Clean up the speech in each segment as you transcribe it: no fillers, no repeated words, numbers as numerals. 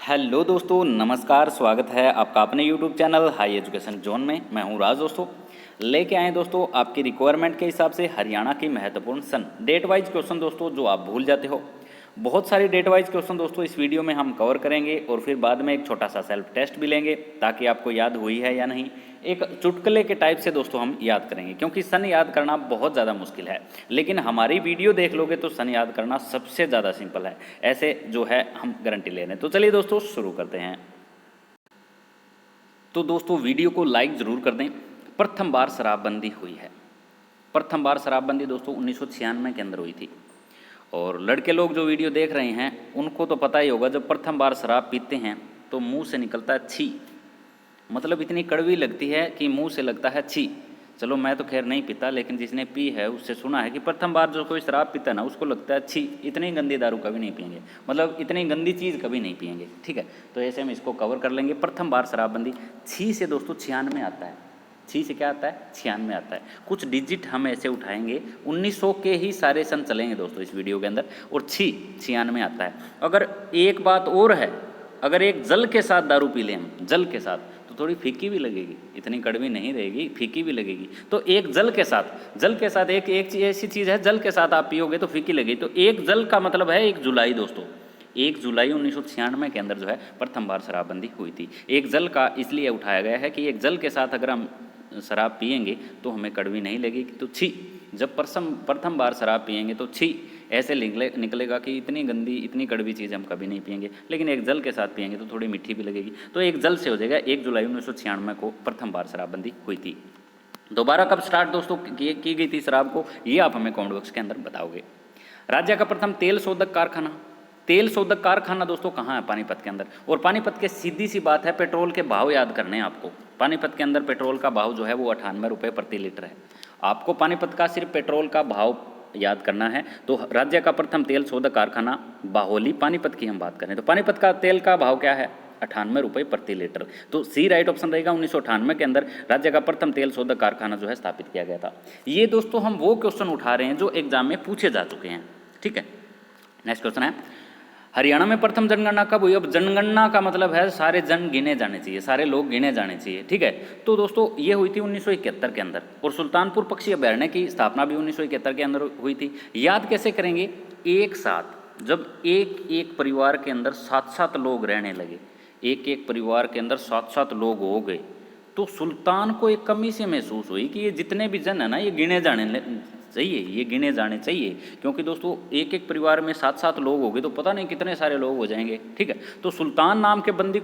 Hello दोस्तों, नमस्कार। स्वागत है आपका अपने YouTube channel high education zone में। मैं हूं राज। दोस्तों लेके आए दोस्तों आपकी रिक्वायरमेंट के हिसाब से हरियाणा की महत्वपूर्ण सन डेट वाइज क्वेश्चन दोस्तों, जो आप भूल जाते हो। बहुत सारी डेट वाइज क्वेश्चन दोस्तों इस वीडियो में हम कवर करेंगे और फिर बाद में एक छोटा सा सेल्फ टेस्ट भी लेंगे ताकि आपको याद हुई है या नहीं। एक चुटकुले के टाइप से दोस्तों हम याद करेंगे, क्योंकि सन याद करना बहुत ज़्यादा मुश्किल है, लेकिन हमारी वीडियो देख लोगे तो सन याद करना सबसे ज़्यादा सिंपल है। ऐसे जो है हम गारंटी ले रहे हैं। तो चलिए दोस्तों शुरू करते हैं। तो दोस्तों वीडियो को लाइक ज़रूर कर दें। प्रथम बार शराबबंदी हुई है। प्रथम बार शराबबंदी दोस्तों 1996 के अंदर हुई थी। और लड़के लोग जो वीडियो देख रहे हैं उनको तो पता ही होगा, जब प्रथम बार शराब पीते हैं तो मुंह से निकलता है छी। मतलब इतनी कड़वी लगती है कि मुंह से लगता है छी। चलो मैं तो खैर नहीं पीता, लेकिन जिसने पी है उससे सुना है कि प्रथम बार जो कोई शराब पीता है ना उसको लगता है छी। इतनी गंदी दारू कभी नहीं पियेंगे, मतलब इतनी गंदी चीज़ कभी नहीं पियेंगे। ठीक है, तो ऐसे हम इसको कवर कर लेंगे। प्रथम बार शराबबंदी छी से दोस्तों 96 आता है। छी से क्या आता है? 96 आता है। कुछ डिजिट हम ऐसे उठाएंगे, 1900 के ही सारे सन चलेंगे दोस्तों इस वीडियो के अंदर, और छी 96 आता है। अगर एक बात और है, अगर एक जल के साथ दारू पी लें हम, जल के साथ, तो थोड़ी फीकी भी लगेगी, इतनी कड़वी नहीं रहेगी, फीकी भी लगेगी। तो एक जल के साथ, जल के साथ एक एक ऐसी चीज़ है, जल के साथ आप पियोगे तो फीकी लगेगी। तो एक जल का मतलब है 1 जुलाई दोस्तों। 1 जुलाई 1996 के अंदर जो है प्रथम बार शराबबंदी हुई थी। एक जल का इसलिए उठाया गया है कि एक जल के साथ अगर हम शराब पियेंगे तो हमें कड़वी नहीं लगेगी, तो छी। जब प्रथम बार शराब पियेंगे तो छी ऐसे निकलेगा कि इतनी गंदी इतनी कड़वी चीज़ हम कभी नहीं पियेंगे, लेकिन एक जल के साथ पियेंगे तो थोड़ी मीठी भी लगेगी। तो एक जल से हो जाएगा। 1 जुलाई 1996 को प्रथम बार शराबबंदी हुई थी। दोबारा कब स्टार्ट दोस्तों की गई थी शराब को, ये आप हमें कमेंट बॉक्स के अंदर बताओगे। राज्य का प्रथम तेल शोधक कारखाना, तेल शोधक कारखाना दोस्तों कहाँ है? पानीपत के अंदर। और पानीपत के सीधी सी बात है, पेट्रोल के भाव याद करने हैं आपको। पानीपत के अंदर पेट्रोल का भाव जो है वो 98 रुपये प्रति लीटर है। आपको पानीपत का सिर्फ पेट्रोल का भाव याद करना है। तो राज्य का प्रथम तेल शोधक कारखाना बाहोली, पानीपत की हम बात करें तो पानीपत का तेल का भाव क्या है? 98 रुपये प्रति लीटर। तो सी राइट ऑप्शन रहेगा। 1998 के अंदर राज्य का प्रथम तेल शोधक कारखाना जो है स्थापित किया गया था। ये दोस्तों हम वो क्वेश्चन उठा रहे हैं जो एग्जाम में पूछे जा चुके हैं। ठीक है, नेक्स्ट क्वेश्चन है, हरियाणा में प्रथम जनगणना कब हुई? अब जनगणना का मतलब है सारे जन गिने जाने चाहिए, सारे लोग गिने जाने चाहिए। ठीक है, तो दोस्तों ये हुई थी 1971 के अंदर। और सुल्तानपुर पक्षी अभ्यारण्य की स्थापना भी 1971 के अंदर हुई थी। याद कैसे करेंगे? एक साथ जब एक एक परिवार के अंदर 7-7 लोग रहने लगे, एक एक परिवार के अंदर 7-7 लोग हो गए, तो सुल्तान को एक कमी से महसूस हुई कि ये जितने भी जन है ना, ये गिने जाने चाहिए, ये गिने जाने चाहिए। क्योंकि दोस्तों एक एक परिवार में 7-7 लोग हो गए तो पता नहीं कितने सारे लोग हो जाएंगे। ठीक है, तो सुल्तान नाम के बंदे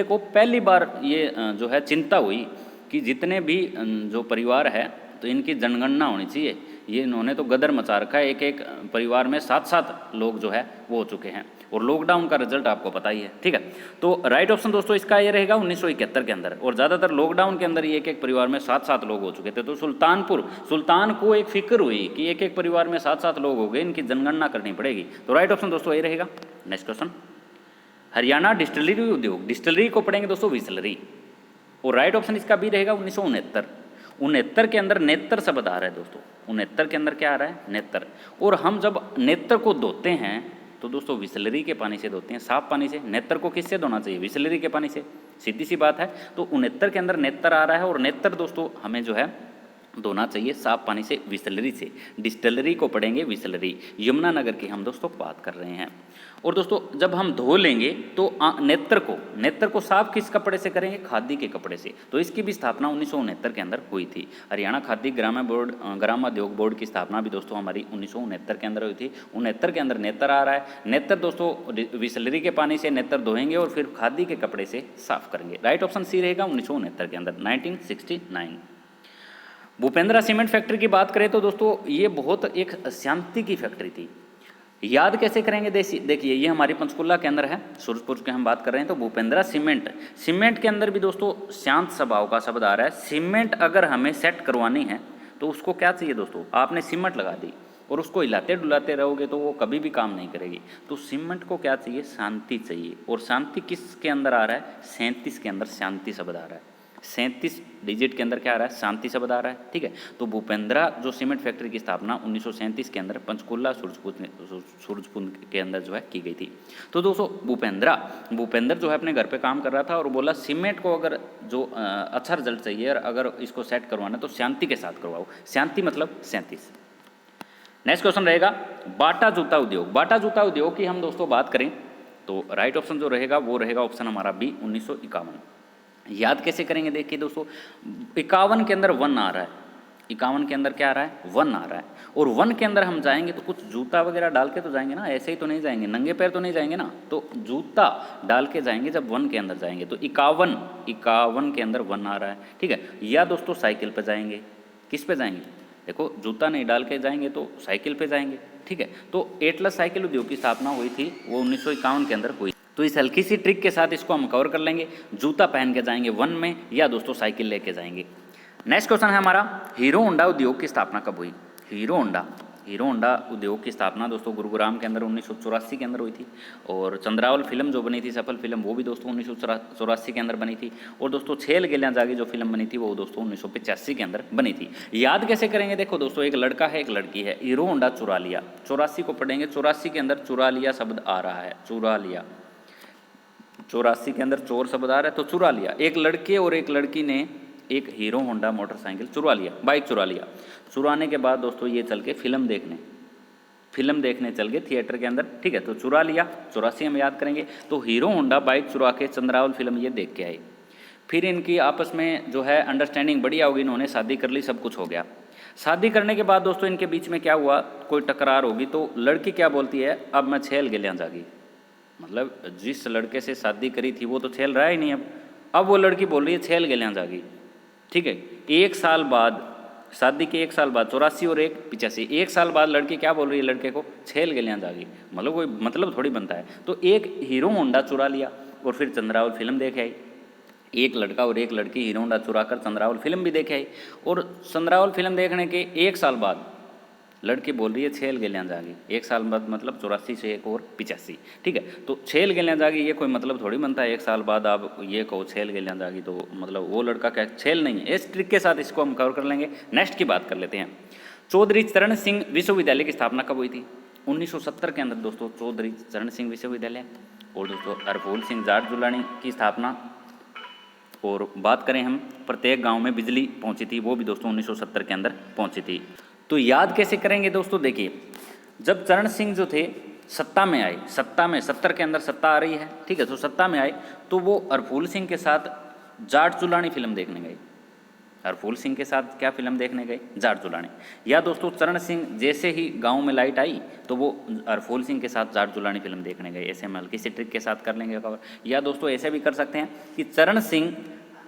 को पहली बार ये जो है चिंता हुई कि जितने भी जो परिवार है तो इनकी जनगणना होनी चाहिए। ये इन्होंने तो गदर मचा रखा है, एक एक परिवार में 7-7 लोग जो है वो हो चुके हैं। और लॉकडाउन का रिजल्ट आपको पता ही है। ठीक है, तो राइट ऑप्शन दोस्तों इसका ये रहेगा 1971 के अंदर। और ज़्यादातर लॉकडाउन के अंदर ये एक एक परिवार में 7-7 लोग हो चुके थे। तो सुल्तान को एक फिक्र हुई कि एक एक परिवार में 7-7 लोग हो गए, इनकी जनगणना करनी पड़ेगी। तो राइट ऑप्शन दोस्तों ये रहेगा। नेक्स्ट क्वेश्चन, हरियाणा डिस्टिलरी उद्योग, डिस्टिलरी को पढ़ेंगे दोस्तों विसलरी। और राइट ऑप्शन इसका भी रहेगा 1969। 69 के अंदर नेत्र शब्द आ रहा है दोस्तों। 69 के अंदर क्या आ रहा है? नेत्र। और हम जब नेत्र को धोते हैं तो दोस्तों विसलरी के पानी से धोते हैं, साफ पानी से। नेत्र को किससे धोना चाहिए? विसलरी के पानी से, सीधी सी बात है। तो 69 के अंदर नेत्र आ रहा है, और नेत्र दोस्तों हमें जो है धोना चाहिए साफ पानी से, विसलरी से। डिस्टिलरी को पढ़ेंगे विसलरी। यमुनानगर की हम दोस्तों बात कर रहे हैं। और दोस्तों जब हम धो लेंगे तो नेत्र को साफ किस कपड़े से करेंगे? खादी के कपड़े से। तो इसकी भी स्थापना 1969 के अंदर हुई थी। हरियाणा खादी ग्रामोद्योग बोर्ड की स्थापना भी दोस्तों हमारी 1969 के अंदर हुई थी। 69 के अंदर नेत्र आ रहा है। नेत्र दोस्तों विसलरी के पानी से नेत्र धोएंगे और फिर खादी के कपड़े से साफ करेंगे। राइट ऑप्शन सी रहेगा 1969 के अंदर, 1969। भूपेंद्रा सीमेंट फैक्ट्री की बात करें तो दोस्तों ये बहुत एक शांति की फैक्ट्री थी। याद कैसे करेंगे? देखिए ये हमारी पंचकुला के अंदर है, सूरजपुर की हम बात कर रहे हैं। तो भूपेंद्रा सीमेंट के अंदर भी दोस्तों शांत स्वभाव का शब्द आ रहा है। सीमेंट अगर हमें सेट करवानी है तो उसको क्या चाहिए दोस्तों? आपने सीमेंट लगा दी और उसको हिलाते डुलाते रहोगे तो वो कभी भी काम नहीं करेगी। तो सीमेंट को क्या चाहिए? शांति चाहिए। और शांति किसके अंदर आ रहा है? 37 के अंदर शांति शब्द आ रहा है। 37 डिजिट के अंदर क्या आ रहा है, शांति शब्द आ रहा है। ठीक है, तो भूपेंद्रा जो सीमेंट फैक्ट्री की स्थापना 1937 के अंदर पंचकुला सूरजपुर के अंदर जो है की गई थी। तो दोस्तों भूपेंद्र जो है अपने घर पे काम कर रहा था और बोला सीमेंट को अगर जो अच्छा रिजल्ट चाहिए और अगर इसको सेट करवाना तो शांति के साथ करवाओ। शांति मतलब 37। नेक्स्ट क्वेश्चन रहेगा बाटा जूता उद्योग। बाटा जूता उद्योग की हम दोस्तों बात करें तो राइट ऑप्शन जो रहेगा वो रहेगा ऑप्शन हमारा बी 1951। याद कैसे करेंगे देखिए दोस्तों, 51 के अंदर 1 आ रहा है, 51 के अंदर क्या आ रहा है, 1 आ रहा है, और 1 के अंदर हम जाएंगे तो कुछ जूता वगैरह डाल के तो जाएंगे ना, ऐसे ही तो नहीं जाएंगे, नंगे पैर तो नहीं जाएंगे ना, तो जूता डाल के जाएंगे जब 1 के अंदर जाएंगे। तो 51 के अंदर 1 आ रहा है। ठीक है, या दोस्तों साइकिल पर जाएंगे, किस पे जाएंगे, देखो जूता नहीं डाल के जाएंगे तो साइकिल पे जाएंगे। ठीक है, तो एटलस साइकिल उद्योग की स्थापना हुई थी वो 1951 के अंदर हुई। तो इस हल्की सी ट्रिक के साथ इसको हम कवर कर लेंगे, जूता पहन के जाएंगे 1 में या दोस्तों साइकिल लेके जाएंगे। नेक्स्ट क्वेश्चन है हमारा हीरो होंडा उद्योग की स्थापना कब हुई। हीरो होंडा उद्योग की स्थापना दोस्तों गुरुग्राम के अंदर 1984 के अंदर हुई थी, और चंद्रावल फिल्म जो बनी थी, सफल फिल्म, वो भी दोस्तों 1984 के अंदर बनी थी, और दोस्तों छेल गेलियां जागी जो फिल्म बनी थी वो दोस्तों 1985 के अंदर बनी थी। याद कैसे करेंगे, देखो दोस्तों एक लड़का है एक लड़की है, हीरो होंडा चुरा लिया, 84 को पढ़ेंगे, 84 के अंदर चुरा लिया शब्द आ रहा है, चुरा लिया, 84 के अंदर चोर शब्द आ रहा है तो चुरा लिया। एक लड़के और एक लड़की ने एक हीरो होंडा मोटरसाइकिल चुरा लिया, बाइक चुरा लिया। चुराने के बाद दोस्तों ये चल के फिल्म देखने चल गए थिएटर के अंदर। ठीक है, तो चुरा लिया, 84 हम याद करेंगे। तो हीरो होंडा बाइक चुरा के चंद्रावल फिल्म ये देख के आए, फिर इनकी आपस में जो है अंडरस्टैंडिंग बढ़िया होगी, इन्होंने शादी कर ली, सब कुछ हो गया। शादी करने के बाद दोस्तों इनके बीच में क्या हुआ, कोई टकरार होगी, तो लड़की क्या बोलती है, अब मैं छेल गेलियां जागी, मतलब जिस लड़के से शादी करी थी वो तो छेल रहा ही नहीं, अब वो लड़की बोल रही है छेल गेलियां जागी। ठीक है, 1 साल बाद, शादी के 1 साल बाद, 84 और 1 85, 1 साल बाद लड़की क्या बोल रही है लड़के को, छेल गेलियां जागी, मतलब कोई मतलब थोड़ी बनता है। तो एक हीरो होंडा चुरा लिया और फिर चंद्रावल फिल्म देखे आई, एक लड़का और एक लड़की हीरो होंडा चुरा कर चंद्रावल फिल्म भी देखे आई, और चंद्रावल फिल्म देखने के 1 साल बाद लड़की बोल रही है छेल गेलियां जागी। 1 साल बाद मतलब 84 से 1 और 85। ठीक है, तो छेल गेलियां जागी ये कोई मतलब थोड़ी बनता है, 1 साल बाद आप ये कहो छेल गेलियां जागी, तो मतलब वो लड़का क्या छेल नहीं है। इस ट्रिक के साथ इसको हम कवर कर लेंगे। नेक्स्ट की बात कर लेते हैं, चौधरी चरण सिंह विश्वविद्यालय की स्थापना कब हुई थी। 1970 के अंदर दोस्तों चौधरी चरण सिंह विश्वविद्यालय, और दोस्तों हरफूल सिंह जाट जुलानी की स्थापना। और बात करें हम प्रत्येक गाँव में बिजली पहुँची थी, वो भी दोस्तों 1970 के अंदर पहुँची थी। तो याद कैसे करेंगे दोस्तों, देखिए जब चरण सिंह जो थे सत्ता में आए, सत्ता में 70 के अंदर सत्ता आ रही है। ठीक है, तो सत्ता में आए तो वो हरफूल सिंह के साथ जाट चुलानी फिल्म देखने गए, हरफूल सिंह के साथ क्या फिल्म देखने गए, जाट चुलानी। या दोस्तों चरण सिंह जैसे ही गांव में लाइट आई तो वो हरफूल सिंह के साथ जाट चुलानी फिल्म देखने गए। ऐसे हम हल्की सी ट्रिक के साथ कर लेंगे कवर। या दोस्तों ऐसे भी कर सकते हैं कि चरण सिंह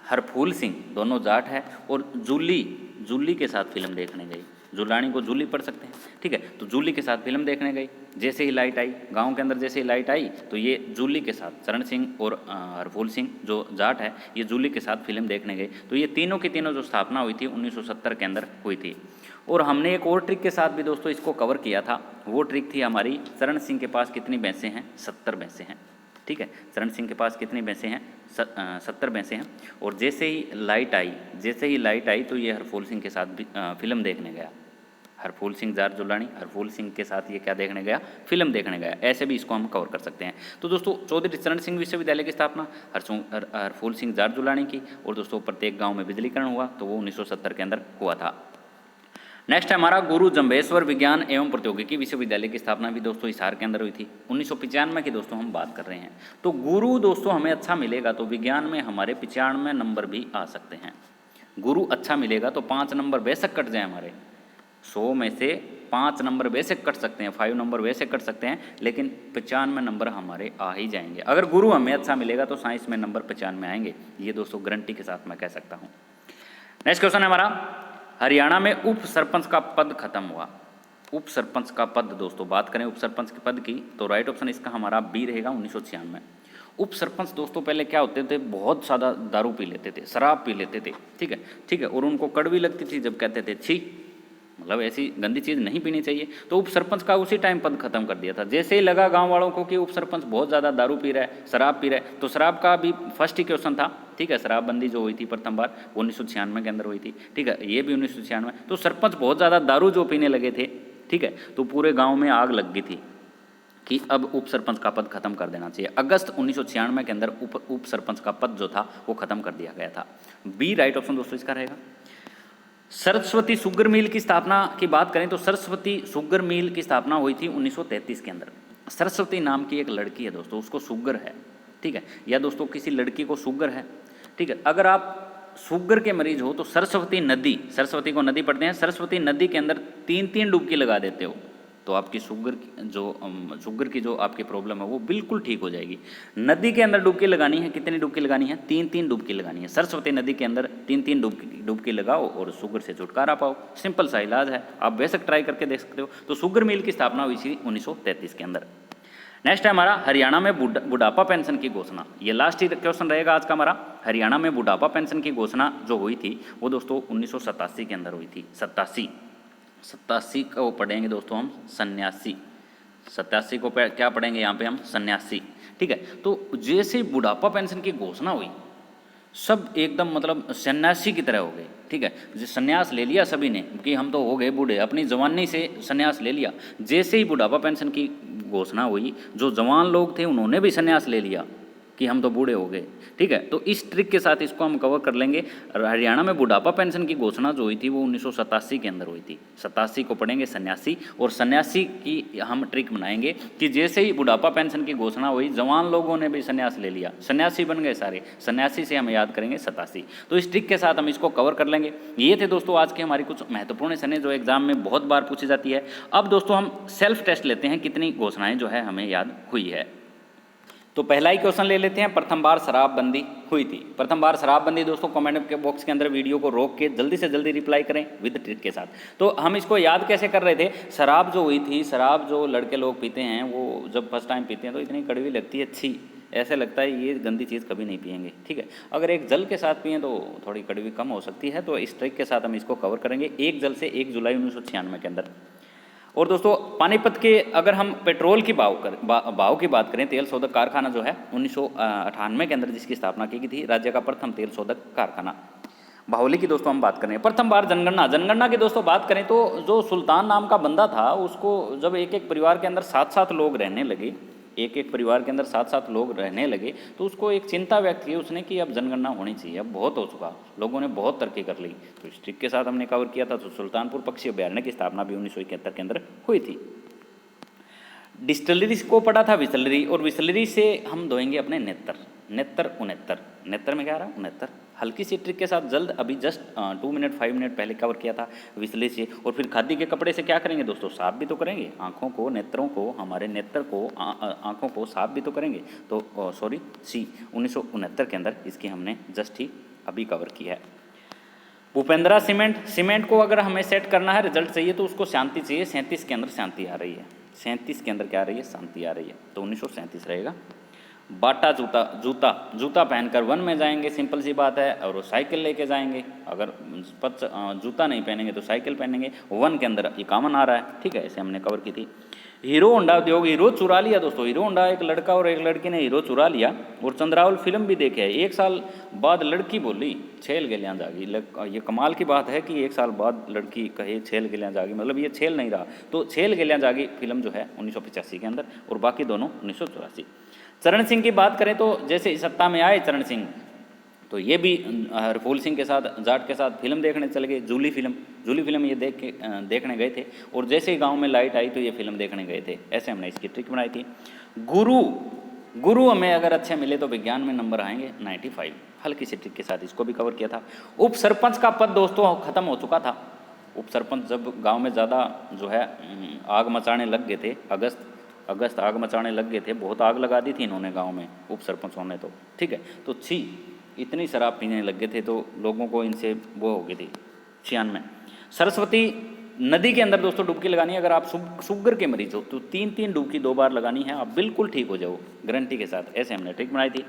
हरफूल सिंह दोनों जाट है और जूली के साथ फिल्म देखने गई, जुलानी को जूली पढ़ सकते हैं। ठीक है, तो जूली के साथ फिल्म देखने गई, जैसे ही लाइट आई गांव के अंदर, जैसे ही लाइट आई तो ये जूली के साथ, चरण सिंह और हरफूल सिंह जो जाट है ये जूली के साथ फिल्म देखने गए। तो ये तीनों की तीनों जो स्थापना हुई थी 1970 के अंदर हुई थी। और हमने एक और ट्रिक के साथ भी दोस्तों इसको कवर किया था, वो ट्रिक थी हमारी, चरण सिंह के पास कितनी भैंसें हैं, 70 भैंसें हैं। ठीक है, चरण सिंह के पास कितनी भैंसें हैं, 70 भैंसें हैं। और जैसे ही लाइट आई तो ये हरफूल सिंह के साथ भी फिल्म देखने गया, हरफूल सिंह जाट जुलानी हरफूल सिंह के साथ ये क्या देखने गया, फिल्म देखने गया। ऐसे भी इसको हम कवर कर सकते हैं। तो दोस्तों चौधरी चरण सिंह विश्वविद्यालय की स्थापना हरफूल सिंह जाट जुलानी की, और दोस्तों प्रत्येक गांव में बिजलीकरण हुआ तो वो 1970 के अंदर हुआ था। नेक्स्ट है हमारा गुरु जम्भेश्वर विज्ञान एवं प्रौद्योगिकी विश्वविद्यालय की स्थापना भी दोस्तों हिसार के अंदर हुई थी 1995 की दोस्तों हम बात कर रहे हैं। तो गुरु दोस्तों हमें अच्छा मिलेगा तो विज्ञान में हमारे 95 नंबर भी आ सकते हैं। गुरु अच्छा मिलेगा तो 5 नंबर बेशक कट जाए, हमारे 100 में से 5 नंबर बेशक कट सकते हैं, 5 नंबर बेशक कट सकते हैं, लेकिन 95 नंबर हमारे आ ही जाएंगे। अगर गुरु हमें अच्छा मिलेगा तो साइंस में नंबर 95 आएंगे, ये दोस्तों गारंटी के साथ मैं कह सकता हूँ। नेक्स्ट क्वेश्चन है हमारा, हरियाणा में उप सरपंच का पद खत्म हुआ। उप सरपंच का पद दोस्तों बात करें उप सरपंच के पद की तो राइट ऑप्शन इसका हमारा बी रहेगा 1996। उप सरपंच दोस्तों पहले क्या होते थे, बहुत ज़्यादा दारू पी लेते थे, शराब पी लेते थे। ठीक है, और उनको कड़वी लगती थी जब कहते थे छी, मतलब ऐसी गंदी चीज़ नहीं पीनी चाहिए। तो उप सरपंच का उसी टाइम पद खत्म कर दिया था। जैसे ही लगा गांव वालों को कि उप सरपंच बहुत ज़्यादा दारू पी रहा है, शराब पी रहा है, तो शराब का भी फर्स्ट ही क्वेश्चन था, ठीक है। शराबबंदी जो हुई थी प्रथम बार 1996 के अंदर हुई थी, ठीक है, ये भी 1996। तो सरपंच बहुत ज़्यादा दारू जो पीने लगे थे, ठीक है, तो पूरे गाँव में आग लग गई थी कि अब उप सरपंच का पद खत्म कर देना चाहिए। अगस्त 1996 के अंदर उप सरपंच का पद जो था वो खत्म कर दिया गया था। बी राइट ऑप्शन दोस्तों इसका रहेगा। सरस्वती शुगर मिल की स्थापना की बात करें तो सरस्वती शुगर मिल की स्थापना हुई थी 1933 के अंदर। सरस्वती नाम की एक लड़की है दोस्तों, उसको शुगर है, ठीक है, या दोस्तों किसी लड़की को शुगर है, ठीक है। अगर आप शुगर के मरीज हो तो सरस्वती नदी, सरस्वती को नदी पढ़ते हैं, सरस्वती नदी के अंदर 3-3 डुबकी लगा देते हो तो आपकी शुगर की जो आपकी प्रॉब्लम है वो बिल्कुल ठीक हो जाएगी। नदी के अंदर डुबकी लगानी है, कितनी डुबकी लगानी है? 3-3 डुबकी लगानी है। सरस्वती नदी के अंदर 3-3 डुबकी लगाओ और शुगर से छुटकारा पाओ। सिंपल सा इलाज है, आप बेशक ट्राई करके देख सकते हो। तो शुगर मिल की स्थापना हुई थी 1933 के अंदर। नेक्स्ट है हमारा हरियाणा में बुढ़ापा पेंशन की घोषणा। ये लास्ट ही क्वेश्चन रहेगा आज का हमारा। हरियाणा में बुढ़ापा पेंशन की घोषणा जो हुई थी वो दोस्तों 1987 के अंदर हुई थी। 87 को पढ़ेंगे दोस्तों हम सन्यासी। 87 को क्या पढ़ेंगे यहाँ पे हम? सन्यासी, ठीक है। तो जैसे ही बुढ़ापा पेंशन की घोषणा हुई सब एकदम मतलब सन्यासी की तरह हो गए, ठीक है। सन्यास ले लिया सभी ने कि हम तो हो गए बूढ़े, अपनी जवानी से सन्यास ले लिया। जैसे ही बुढ़ापा पेंशन की घोषणा हुई जो जवान लोग थे उन्होंने भी सन्यास ले लिया कि हम तो बूढ़े हो गए, ठीक है। तो इस ट्रिक के साथ इसको हम कवर कर लेंगे। हरियाणा में बुढ़ापा पेंशन की घोषणा जो हुई थी वो 1987 के अंदर हुई थी। 87 को पढ़ेंगे सन्यासी, और सन्यासी की हम ट्रिक बनाएंगे कि जैसे ही बुढ़ापा पेंशन की घोषणा हुई जवान लोगों ने भी सन्यास ले लिया, सन्यासी बन गए सारे। सन्यासी से हम याद करेंगे 87। तो इस ट्रिक के साथ हम इसको कवर कर लेंगे। ये थे दोस्तों आज की हमारी कुछ महत्वपूर्ण सने जो एग्जाम में बहुत बार पूछी जाती है। अब दोस्तों हम सेल्फ टेस्ट लेते हैं कितनी घोषणाएं जो है हमें याद हुई है। तो पहला ही क्वेश्चन ले लेते हैं, प्रथम बार शराबबंदी हुई थी। प्रथम बार शराबबंदी दोस्तों कमेंट के बॉक्स के अंदर वीडियो को रोक के जल्दी से जल्दी रिप्लाई करें विद ट्रिक के साथ। तो हम इसको याद कैसे कर रहे थे? शराब जो हुई थी, शराब जो लड़के लोग पीते हैं वो जब फर्स्ट टाइम पीते हैं तो इतनी कड़वी लगती है, अच्छी, ऐसे लगता है ये गंदी चीज़ कभी नहीं पियेंगे, ठीक है। अगर एक जल के साथ पिएँ तो थोड़ी कड़वी कम हो सकती है। तो इस ट्रिक के साथ हम इसको कवर करेंगे। एक जल से 1 जुलाई 1996 के अंदर। और दोस्तों पानीपत के अगर हम पेट्रोल की भाव की बात करें, तेल शोधक कारखाना जो है 1998 के अंदर जिसकी स्थापना की गई थी, राज्य का प्रथम तेल शोधक कारखाना बाहुली की दोस्तों हम बात करें। प्रथम बार जनगणना की दोस्तों बात करें तो जो सुल्तान नाम का बंदा था उसको जब एक एक परिवार के अंदर 7-7 लोग रहने लगे, एक एक परिवार के अंदर 7-7 लोग रहने लगे, तो उसको एक चिंता व्यक्त की उसने कि अब जनगणना होनी चाहिए, अब बहुत हो चुका, लोगों ने बहुत तरक्की कर ली। तो इस ट्रिक के साथ हमने कवर किया था। तो सुल्तानपुर पक्षी अभ्यारण्य की स्थापना भी 1971 के अंदर हुई थी। डिस्टिलरी को पढ़ा था विसलरी, और विसलरी से हम धोएंगे अपने नेत्र में क्या आ रहा है? 69। हल्की सी ट्रिक के साथ जल्द अभी जस्ट 2 मिनट 5 मिनट पहले कवर किया था विसलरी से। और फिर खादी के कपड़े से क्या करेंगे दोस्तों? साफ भी तो करेंगे आँखों को, नेत्रों को, हमारे नेत्र को, आँखों को साफ भी तो करेंगे। तो सॉरी सी 1969 के अंदर इसकी हमने जस्ट ही अभी कवर किया है। भूपेंद्रा सीमेंट को अगर हमें सेट करना है, रिजल्ट चाहिए तो उसको शांति चाहिए। 37 के अंदर शांति आ रही है, 37 के अंदर क्या आ रही है? शांति आ रही है। तो 1937 रहेगा। बाटा जूता पहनकर वन में जाएंगे, सिंपल सी बात है। और वो साइकिल लेके जाएंगे, अगर जूता नहीं पहनेंगे तो साइकिल पहनेंगे। वन के अंदर 51 आ रहा है, ठीक है, ऐसे हमने कवर की थी। हीरो होंडा उद्योग, हीरो चुरा लिया दोस्तों। हीरो होंडा, एक लड़का और एक लड़की ने हीरो चुरा लिया। और चंद्रावल फिल्म भी देखे है। 1 साल बाद लड़की बोली छेल गलियाँ जागी। ये कमाल की बात है कि 1 साल बाद लड़की कहे छेल गलियाँ जागी, मतलब ये छेल नहीं रहा। तो छेल गलियाँ जागी फिल्म जो है 1985 के अंदर, और बाकी दोनों 1984। चरण सिंह की बात करें तो जैसे सत्ता में आए चरण सिंह, तो ये भी हरफूल सिंह के साथ, जाट के साथ फिल्म देखने चले गए। जूली फिल्म ये देखने गए थे। और जैसे ही गांव में लाइट आई तो ये फिल्म देखने गए थे। ऐसे हमने इसकी ट्रिक बनाई थी। गुरु हमें अगर अच्छे मिले तो विज्ञान में नंबर आएंगे 95। हल्की सी ट्रिक के साथ इसको भी कवर किया था। उप सरपंच का पद दोस्तों खत्म हो चुका था। उप सरपंच जब गाँव में ज़्यादा जो है आग मचाने लग गए थे, अगस्त आग मचाने लग गए थे, बहुत आग लगा दी थी इन्होंने गांव में उप सरपंच होने, तो ठीक है। तो इतनी शराब पीने लग गए थे तो लोगों को इनसे वो हो गई थी। 96 सरस्वती नदी के अंदर दोस्तों डुबकी लगानी है। अगर आप शुगर के मरीज हो तो 3-3 डुबकी 2 बार लगानी है, आप बिल्कुल ठीक हो जाओ गारंटी के साथ। ऐसे हमने ट्रिक बनाई थी।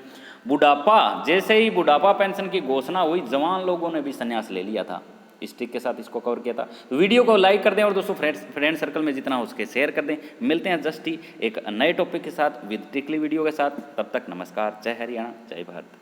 बुढ़ापा, जैसे ही बुढ़ापा पेंशन की घोषणा हुई जवान लोगों ने भी संन्यास ले लिया था। स्टिक के साथ इसको कवर किया था। वीडियो को लाइक कर दें और दोस्तों फ्रेंड सर्कल में जितना हो सके शेयर कर दें। मिलते हैं जस्ट ही एक नए टॉपिक के साथ विद टिकली वीडियो के साथ। तब तक नमस्कार, जय हरियाणा, जय भारत।